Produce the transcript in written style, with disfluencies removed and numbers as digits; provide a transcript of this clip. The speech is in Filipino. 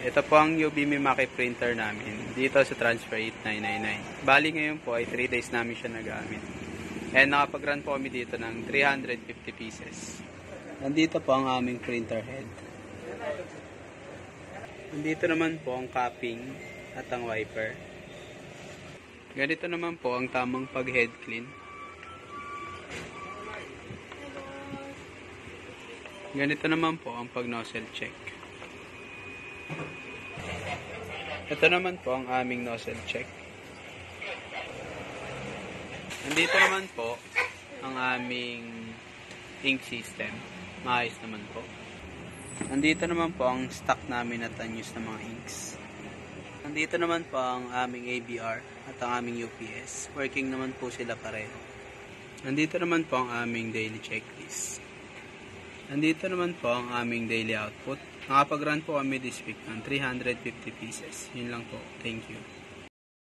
Ito po ang UV Mimaki printer namin dito sa Transfer 8999. Bali ngayon po ay 3 days namin siya nagamit. And nakapag-run po kami dito ng 350 pieces. Nandito po ang aming printer head. Nandito naman po ang capping at ang wiper. Ganito naman po ang tamang pag-head clean. Ganito naman po ang pag-nozzle check. Ito naman po ang aming nozzle check. Nandito naman po ang aming ink system. Maayos naman po. Nandito naman po ang stock namin at unused na mga inks. Nandito naman po ang aming ABR at ang aming UPS. Working naman po sila pareho. Nandito naman po ang aming daily checklist. Nandito naman po ang aming daily output. Nakapag-run po kami this week ng 350 pieces. Yun lang po. Thank you.